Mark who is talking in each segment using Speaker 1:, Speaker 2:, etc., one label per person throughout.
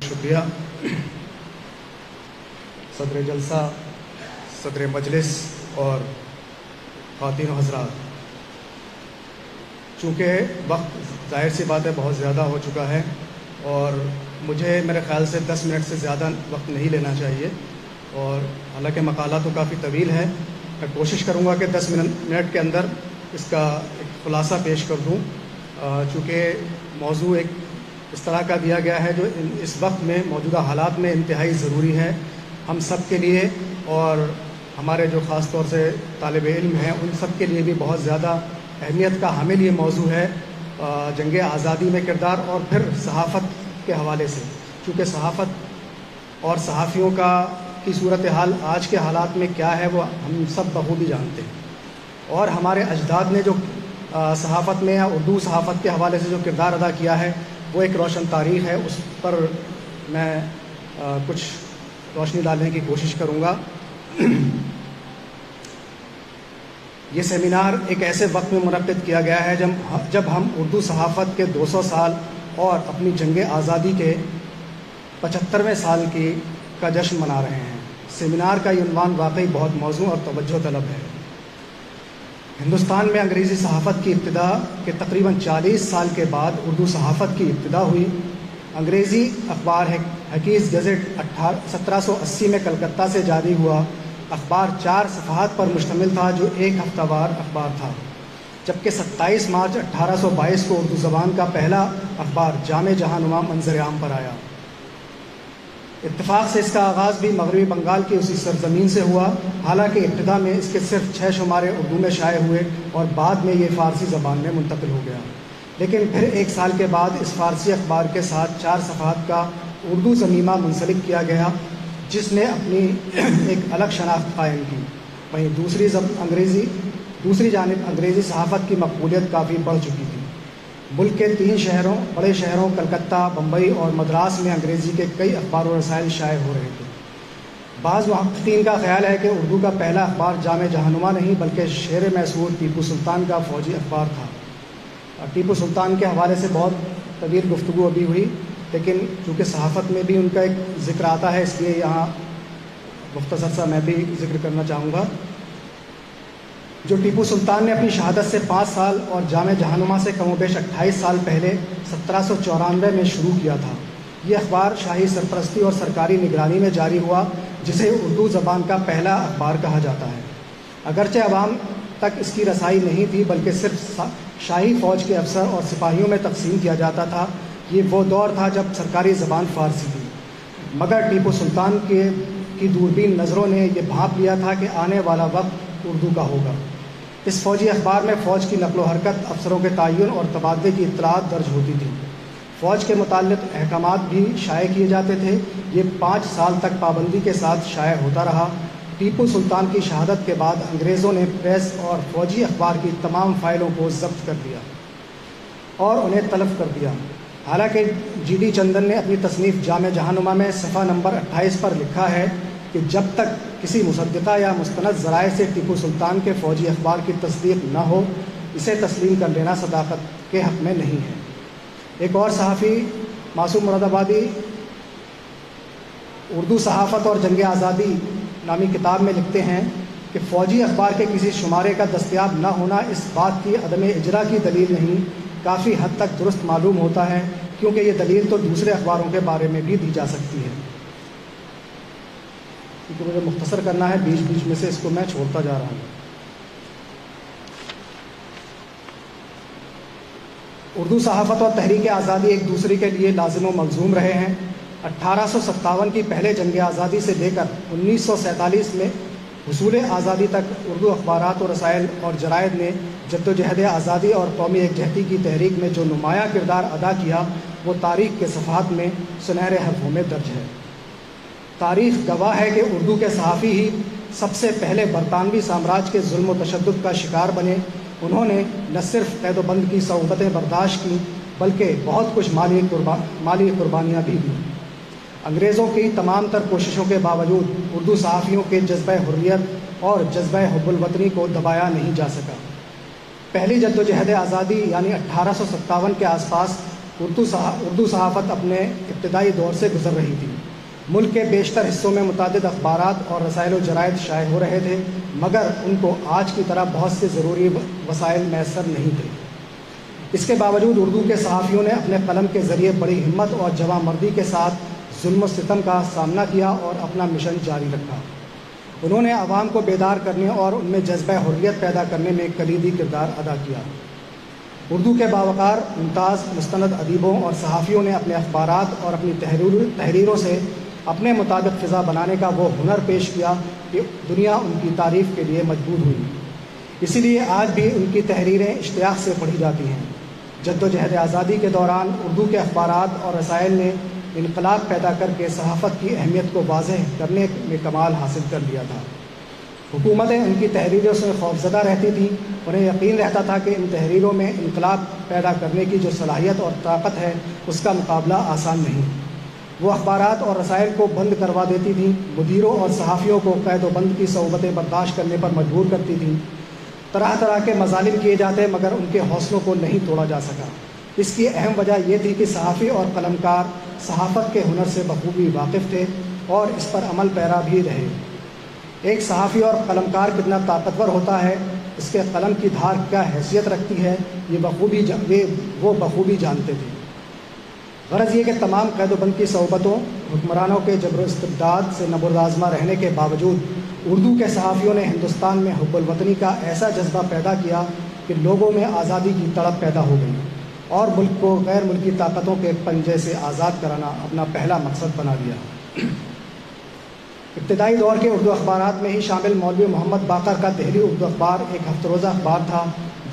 Speaker 1: شکریہ. صدر جلسہ، صدر مجلس اور خواتین و حضرات، چونکہ وقت ظاہر سی بات ہے بہت زیادہ ہو چکا ہے اور مجھے میرے خیال سے 10 منٹ سے زیادہ وقت نہیں لینا چاہیے، اور حالانکہ مقالہ تو کافی طویل ہے، میں کوشش کروں گا کہ 10 منٹ کے اندر اس کا ایک خلاصہ پیش کر دوں. چونکہ موضوع ایک اس طرح کا دیا گیا ہے جو اس وقت میں موجودہ حالات میں انتہائی ضروری ہے ہم سب کے لیے، اور ہمارے جو خاص طور سے طالب علم ہیں ان سب کے لیے بھی بہت زیادہ اہمیت کا حامل یہ موضوع ہے. جنگ آزادی میں کردار اور پھر صحافت کے حوالے سے، چونکہ صحافت اور صحافیوں کی صورتحال آج کے حالات میں کیا ہے وہ ہم سب بخوبی جانتے ہیں، اور ہمارے اجداد نے جو صحافت میں یا اردو صحافت کے حوالے سے جو کردار ادا کیا ہے وہ ایک روشن تاریخ ہے. اس پر میں کچھ روشنی ڈالنے کی کوشش کروں گا. یہ سیمینار ایک ایسے وقت میں منعقد کیا گیا ہے جب ہم اردو صحافت کے 200 سال اور اپنی جنگ آزادی کے 75ویں سال کا جشن منا رہے ہیں. سیمینار کا یہ عنوان واقعی بہت موزوں اور توجہ طلب ہے. ہندوستان میں انگریزی صحافت کی ابتدا کے تقریباً 40 سال کے بعد اردو صحافت کی ابتدا ہوئی. انگریزی اخبار حکیز گزٹ 1780 میں کلکتہ سے جاری ہوا. اخبار 4 صفحات پر مشتمل تھا جو ایک ہفتہ وار اخبار تھا، جبکہ 27 مارچ 1822 کو اردو زبان کا پہلا اخبار جامع جہاننما منظر عام پر آیا. اتفاق سے اس کا آغاز بھی مغربی بنگال کی اسی سرزمین سے ہوا. حالانکہ ابتدا میں اس کے صرف 6 شمارے اردو میں شائع ہوئے اور بعد میں یہ فارسی زبان میں منتقل ہو گیا. لیکن پھر 1 سال کے بعد اس فارسی اخبار کے ساتھ 4 صفحات کا اردو ضمیمہ منسلک کیا گیا، جس نے اپنی ایک الگ شناخت قائم کی. وہیں دوسری جانب انگریزی صحافت کی مقبولیت کافی بڑھ چکی تھی. ملک کے 3 بڑے شہروں کلکتہ، بمبئی اور مدراس میں انگریزی کے کئی اخبار و رسائل شائع ہو رہے تھے. بعض محققین کا خیال ہے کہ اردو کا پہلا اخبار جامع جہاننما نہیں بلکہ شیر میسور ٹیپو سلطان کا فوجی اخبار تھا. ٹیپو سلطان کے حوالے سے بہت طویل گفتگو ابھی ہوئی، لیکن چونکہ صحافت میں بھی ان کا ایک ذکر آتا ہے اس لیے یہاں مختصر سا میں بھی ذکر کرنا چاہوں گا. جو ٹیپو سلطان نے اپنی شہادت سے 5 سال اور جامع جہاننما سے کم و بیش 28 سال پہلے 1794 میں شروع کیا تھا. یہ اخبار شاہی سرپرستی اور سرکاری نگرانی میں جاری ہوا، جسے اردو زبان کا پہلا اخبار کہا جاتا ہے. اگرچہ عوام تک اس کی رسائی نہیں تھی بلکہ صرف شاہی فوج کے افسر اور سپاہیوں میں تقسیم کیا جاتا تھا. یہ وہ دور تھا جب سرکاری زبان فارسی تھی، مگر ٹیپو سلطان کی دوربین نظروں نے یہ بھانپ لیا تھا کہ آنے والا وقت اردو کا ہوگا. اس فوجی اخبار میں فوج کی نقل و حرکت، افسروں کے تعین اور تبادلے کی اطلاعات درج ہوتی تھی. فوج کے متعلق احکامات بھی شائع کیے جاتے تھے. یہ 5 سال تک پابندی کے ساتھ شائع ہوتا رہا. ٹیپو سلطان کی شہادت کے بعد انگریزوں نے پریس اور فوجی اخبار کی تمام فائلوں کو ضبط کر دیا اور انہیں تلف کر دیا. حالانکہ جی ڈی چندن نے اپنی تصنیف جامع جہاننما میں صفحہ نمبر 28 پر لکھا ہے کہ جب تک کسی مصدقہ یا مستند ذرائع سے ٹیپو سلطان کے فوجی اخبار کی تصدیق نہ ہو، اسے تسلیم کر لینا صداقت کے حق میں نہیں ہے. ایک اور صحافی معصوم مراد آبادی اردو صحافت اور جنگ آزادی نامی کتاب میں لکھتے ہیں کہ فوجی اخبار کے کسی شمارے کا دستیاب نہ ہونا اس بات کی عدم اجرا کی دلیل نہیں، کافی حد تک درست معلوم ہوتا ہے، کیونکہ یہ دلیل تو دوسرے اخباروں کے بارے میں بھی دی جا سکتی ہے. کیونکہ مجھے مختصر کرنا ہے، بیچ میں سے اس کو میں چھوڑتا جا رہا ہوں. اردو صحافت اور تحریک آزادی ایک دوسرے کے لیے لازم و ملزوم رہے ہیں. 1857 کی پہلے جنگ آزادی سے لے کر 1947 میں حصول آزادی تک اردو اخبارات و رسائل اور جرائد نے جدوجہد آزادی اور قومی یکجہتی کی تحریک میں جو نمایاں کردار ادا کیا وہ تاریخ کے صفحات میں سنہرے حرفوں میں درج ہے. تاریخ گواہ ہے کہ اردو کے صحافی ہی سب سے پہلے برطانوی سامراج کے ظلم و تشدد کا شکار بنے. انہوں نے نہ صرف قید و بند کی صعوبتیں برداشت کی بلکہ بہت کچھ مالی قربانیاں بھی دیں. انگریزوں کی تمام تر کوششوں کے باوجود اردو صحافیوں کے جذبہ حریت اور جذبہ حب الوطنی کو دبایا نہیں جا سکا. پہلی جدوجہد آزادی یعنی 1857 کے آس پاس اردو صحافت اپنے ابتدائی دور سے گزر رہی تھی۔ ملک کے بیشتر حصوں میں متعدد اخبارات اور رسائل و جرائد شائع ہو رہے تھے، مگر ان کو آج کی طرح بہت سے ضروری وسائل میسر نہیں تھے۔ اس کے باوجود اردو کے صحافیوں نے اپنے قلم کے ذریعے بڑی ہمت اور جواں مردی کے ساتھ ظلم و ستم کا سامنا کیا اور اپنا مشن جاری رکھا۔ انہوں نے عوام کو بیدار کرنے اور ان میں جذبہ حریت پیدا کرنے میں کلیدی کردار ادا کیا۔ اردو کے باوقار ممتاز مستند ادیبوں اور صحافیوں نے اپنے اخبارات اور اپنی تحریروں سے اپنے مطابق فضا بنانے کا وہ ہنر پیش کیا کہ دنیا ان کی تعریف کے لیے مجبور ہوئی۔ اسی لیے آج بھی ان کی تحریریں اشتیاق سے پڑھی جاتی ہیں۔ جد و جہد آزادی کے دوران اردو کے اخبارات اور رسائل نے انقلاب پیدا کر کے صحافت کی اہمیت کو واضح کرنے میں کمال حاصل کر لیا تھا۔ حکومتیں ان کی تحریروں سے خوفزدہ رہتی تھیں، انہیں یقین رہتا تھا کہ ان تحریروں میں انقلاب پیدا کرنے کی جو صلاحیت اور طاقت ہے اس کا مقابلہ آسان نہیں۔ وہ اخبارات اور رسائل کو بند کروا دیتی تھیں، مدیروں اور صحافیوں کو قید و بند کی صعوبتیں برداشت کرنے پر مجبور کرتی تھیں۔ طرح طرح کے مظالم کیے جاتے مگر ان کے حوصلوں کو نہیں توڑا جا سکا۔ اس کی اہم وجہ یہ تھی کہ صحافی اور قلمکار صحافت کے ہنر سے بخوبی واقف تھے اور اس پر عمل پیرا بھی رہے۔ ایک صحافی اور قلمکار کتنا طاقتور ہوتا ہے، اس کے قلم کی دھار کیا حیثیت رکھتی ہے، وہ بخوبی جانتے تھے۔ غرض یہ کہ تمام قید و بند کی صعوبتوں، حکمرانوں کے جبر و استبداد سے نبردآزما رہنے کے باوجود اردو کے صحافیوں نے ہندوستان میں حب الوطنی کا ایسا جذبہ پیدا کیا کہ لوگوں میں آزادی کی تڑپ پیدا ہو گئی اور ملک کو غیر ملکی طاقتوں کے پنجے سے آزاد کرانا اپنا پہلا مقصد بنا لیا۔ ابتدائی دور کے اردو اخبارات میں ہی شامل مولوی محمد باقر کا دہلی اردو اخبار ایک ہفتہ روزہ اخبار تھا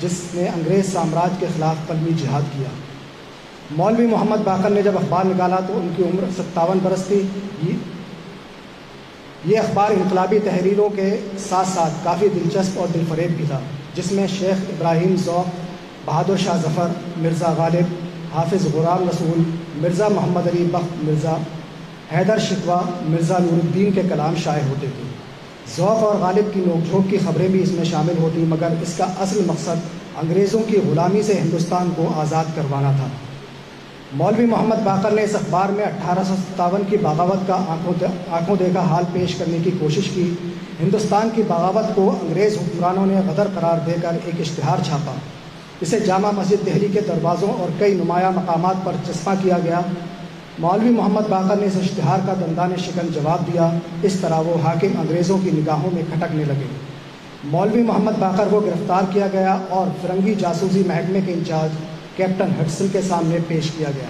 Speaker 1: جس نے انگریز سامراج کے خلاف قلمی جہاد کیا۔ مولوی محمد باقر نے جب اخبار نکالا تو ان کی عمر 57 برس تھی۔ یہ اخبار انقلابی تحریروں کے ساتھ ساتھ کافی دلچسپ اور دلفریب بھی تھا، جس میں شیخ ابراہیم ذوق، بہادر شاہ ظفر، مرزا غالب، حافظ غلام رسول، مرزا محمد علی بخت مرزا، حیدر شکوہ، مرزا نور الدین کے کلام شائع ہوتے تھے۔ ذوق اور غالب کی نوک جھونک کی خبریں بھی اس میں شامل ہوتی، مگر اس کا اصل مقصد انگریزوں کی غلامی سے ہندوستان کو آزاد کروانا تھا۔ مولوی محمد باقر نے اس اخبار میں 1857 کی بغاوت کا آنکھوں دیکھا حال پیش کرنے کی کوشش کی۔ ہندوستان کی بغاوت کو انگریز حکمرانوں نے غدر قرار دے کر ایک اشتہار چھاپا۔ اسے جامع مسجد دہلی کے دروازوں اور کئی نمایاں مقامات پر چسپاں کیا گیا۔ مولوی محمد باقر نے اس اشتہار کا دندان شکن جواب دیا۔ اس طرح وہ حاکم انگریزوں کی نگاہوں میں کھٹکنے لگے۔ مولوی محمد باقر کو گرفتار کیا گیا اور فرنگی جاسوسی محکمے کے انچارج کیپٹن ہڈسن کے سامنے پیش کیا گیا،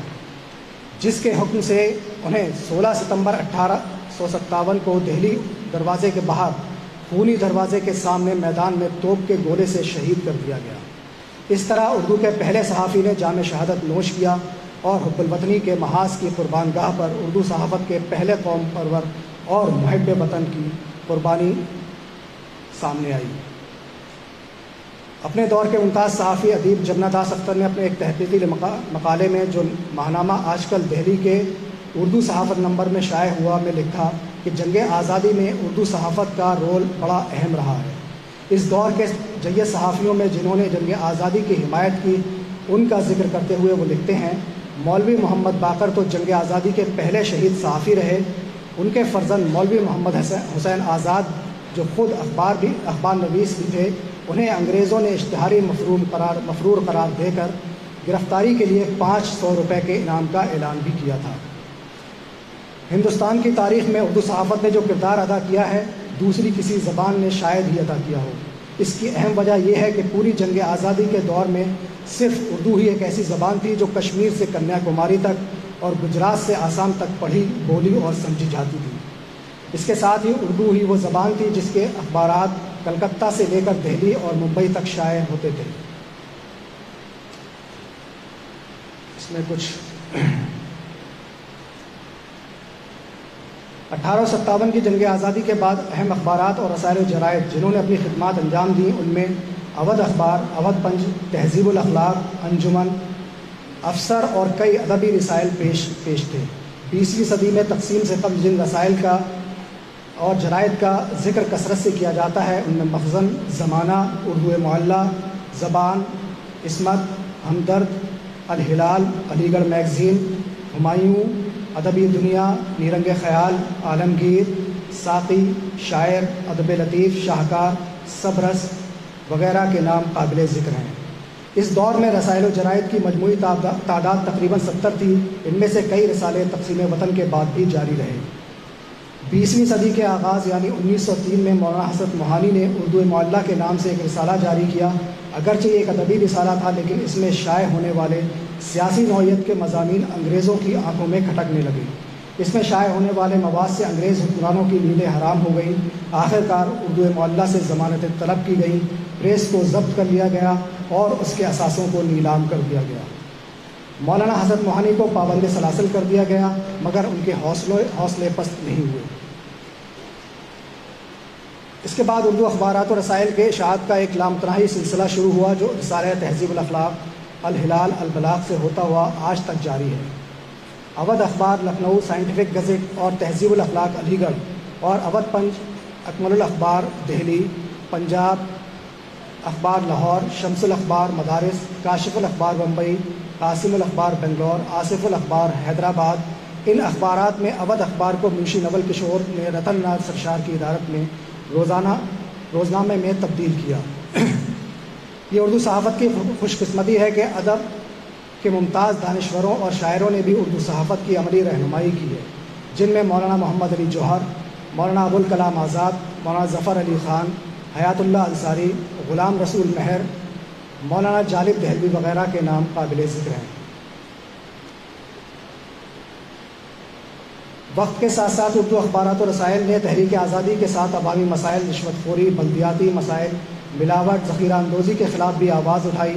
Speaker 1: جس کے حکم سے انہیں 16 ستمبر 1857 کو دہلی دروازے کے باہر خونی دروازے کے سامنے میدان میں توپ کے گولے سے شہید کر دیا گیا۔ اس طرح اردو کے پہلے صحافی نے جام شہادت نوش کیا اور حب الوطنی کے محاذ کی قربان گاہ پر اردو صحافت کے پہلے قوم پرور اور محب وطن کی قربانی سامنے آئی۔ اپنے دور کے ممتاز صحافی ادیب جمنا داس اختر نے اپنے ایک تحقیقی مقالے میں جو ماہنامہ آج کل دہلی کے اردو صحافت نمبر میں شائع ہوا میں لکھا کہ جنگ آزادی میں اردو صحافت کا رول بڑا اہم رہا ہے۔ اس دور کے جید صحافیوں میں جنہوں نے جنگ آزادی کی حمایت کی ان کا ذکر کرتے ہوئے وہ لکھتے ہیں، مولوی محمد باقر تو جنگ آزادی کے پہلے شہید صحافی رہے۔ ان کے فرزند مولوی محمد حسین آزاد جو خود اخبار نویس بھی تھے، انہیں انگریزوں نے اشتہاری مفرور قرار دے کر گرفتاری کے لیے 500 روپے کے انعام کا اعلان بھی کیا تھا۔ ہندوستان کی تاریخ میں اردو صحافت نے جو کردار ادا کیا ہے دوسری کسی زبان نے شاید ہی ادا کیا ہو۔ اس کی اہم وجہ یہ ہے کہ پوری جنگ آزادی کے دور میں صرف اردو ہی ایک ایسی زبان تھی جو کشمیر سے کنیا کماری تک اور گجرات سے آسام تک پڑھی، بولی اور سمجھی جاتی تھی۔ اس کے ساتھ ہی اردو ہی وہ زبان تھی جس کے اخبارات کلکتہ سے لے کر دہلی اور ممبئی تک شائع ہوتے تھے۔ اس میں کچھ 1857 کی جنگ آزادی کے بعد اہم اخبارات اور رسائل و جرائد جنہوں نے اپنی خدمات انجام دیں ان میں اودھ اخبار، اودھ پنج، تہذیب الاخلاق، انجمن، افسر اور کئی ادبی رسائل پیش تھے۔ 20ویں صدی میں تقسیم سے قبل جن رسائل کا اور جرائد کا ذکر کثرت سے کیا جاتا ہے ان میں مخزن، زمانہ، اردو معلیٰ، زبان، عصمت، ہمدرد، الہلال، علی گڑھ میگزین، ہمایوں، ادبی دنیا، نیرنگ خیال، عالمگیر، ساقی، شاعر، ادب لطیف، شاہکار، سبرس وغیرہ کے نام قابل ذکر ہیں۔ اس دور میں رسائل و جرائد کی مجموعی تعداد تقریباً 70 تھی۔ ان میں سے کئی رسالے تقسیم وطن کے بعد بھی جاری رہے۔ 20ویں صدی کے آغاز یعنی 1903 میں مولانا حسرت موہانی نے اردو معلیٰ کے نام سے ایک رسالہ جاری کیا۔ اگرچہ یہ ایک ادبی رسالہ تھا، لیکن اس میں شائع ہونے والے سیاسی نوعیت کے مضامین انگریزوں کی آنکھوں میں کھٹکنے لگے۔ اس میں شائع ہونے والے مواد سے انگریز حکمرانوں کی نیندیں حرام ہو گئیں۔ آخرکار اردو معلیٰ سے ضمانت طلب کی گئی، پریس کو ضبط کر لیا گیا اور اس کے اثاثوں کو نیلام کر دیا گیا۔ مولانا حسرت موہانی کو پابند سلاسل کر دیا گیا، مگر ان کے حوصلے پست نہیں ہوئے۔ اس کے بعد اردو اخبارات و رسائل کے اشاعت کا ایک لامتناہی سلسلہ شروع ہوا، جو رسالہ تہذیب الاخلاق، الہلال، البلاغ سے ہوتا ہوا آج تک جاری ہے۔ اودھ اخبار لکھنؤ، سائنٹیفک گزٹ اور تہذیب الاخلاق علی گڑھ، اور اودھ پنچ، اکمل الاخبار دہلی، پنجاب اخبار لاہور، شمس الاخبار مدارس، کاشف الاخبار بمبئی، قاسم الاخبار بنگلور، آصف الاخبار حیدرآباد۔ ان اخبارات میں اودھ اخبار کو منشی نول کشور نے رتن ناتھ سرشار کی ادارت میں روزنامے میں تبدیل کیا۔ یہ اردو صحافت کی خوش قسمتی ہے کہ ادب کے ممتاز دانشوروں اور شاعروں نے بھی اردو صحافت کی عملی رہنمائی کی ہے، جن میں مولانا محمد علی جوہر، مولانا ابوالکلام آزاد، مولانا ظفر علی خان، حیات اللہ انصاری، غلام رسول مہر، مولانا جالب دہلوی وغیرہ کے نام قابل ذکر ہیں۔ وقت کے ساتھ ساتھ اردو اخبارات و رسائل نے تحریک آزادی کے ساتھ عوامی مسائل، رشوت خوری، بلدیاتی مسائل، ملاوٹ، ذخیرہ اندوزی کے خلاف بھی آواز اٹھائی۔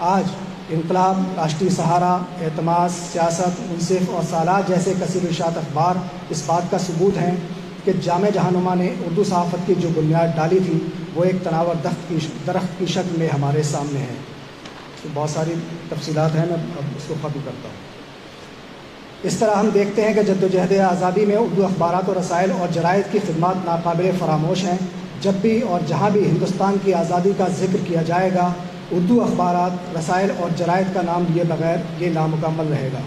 Speaker 1: آج انقلاب، راشٹری سہارا، اعتماد، سیاست، منصف اور سالار جیسے کثیر الاشاعت اخبار اس بات کا ثبوت ہیں کہ جامع جہانما نے اردو صحافت کی جو بنیاد ڈالی تھی وہ ایک تناور درخت کی شکل میں ہمارے سامنے ہے۔ بہت ساری تفصیلات ہیں، میں اب اس کو ختم کرتا ہوں۔ اس طرح ہم دیکھتے ہیں کہ جدوجہد آزادی میں اردو اخبارات و رسائل اور جرائد کی خدمات ناقابل فراموش ہیں۔ جب بھی اور جہاں بھی ہندوستان کی آزادی کا ذکر کیا جائے گا، اردو اخبارات، رسائل اور جرائد کا نام لیے بغیر یہ نامکمل رہے گا۔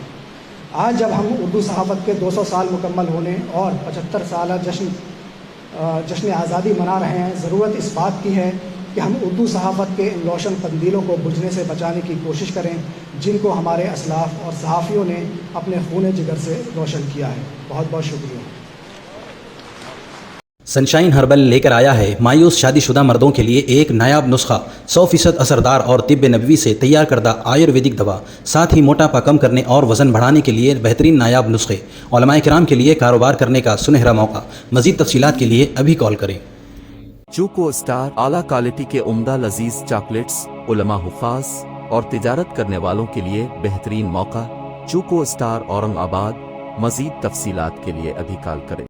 Speaker 1: آج جب ہم اردو صحافت کے 200 سال مکمل ہونے اور 75 سالہ جشن آزادی منا رہے ہیں، ضرورت اس بات کی ہے کہ ہم اردو صحافت کے ان روشن قندیلوں کو بجھنے سے بچانے کی کوشش کریں جن کو ہمارے اسلاف اور صحافیوں نے اپنے خون جگر سے روشن کیا ہے۔ بہت بہت شکریہ۔
Speaker 2: سنشائن ہربل لے کر آیا ہے مایوس شادی شدہ مردوں کے لیے ایک نایاب نسخہ، 100% اثردار اور طب نبوی سے تیار کردہ آیورویدک دوا، ساتھ ہی موٹاپا کم کرنے اور وزن بڑھانے کے لیے بہترین نایاب نسخے، علماء کرام کے لیے کاروبار کرنے کا سنہرا موقع۔ مزید تفصیلات کے لیے ابھی کال کریں۔
Speaker 3: چوکو اسٹار اعلیٰ کوالٹی کے عمدہ لذیذ چاکلیٹس، علماء، حفاظ اور تجارت کرنے والوں کے لیے بہترین موقع۔ چوکو اسٹار اورنگ آباد۔ مزید تفصیلات کے لیے ابھی کال کریں۔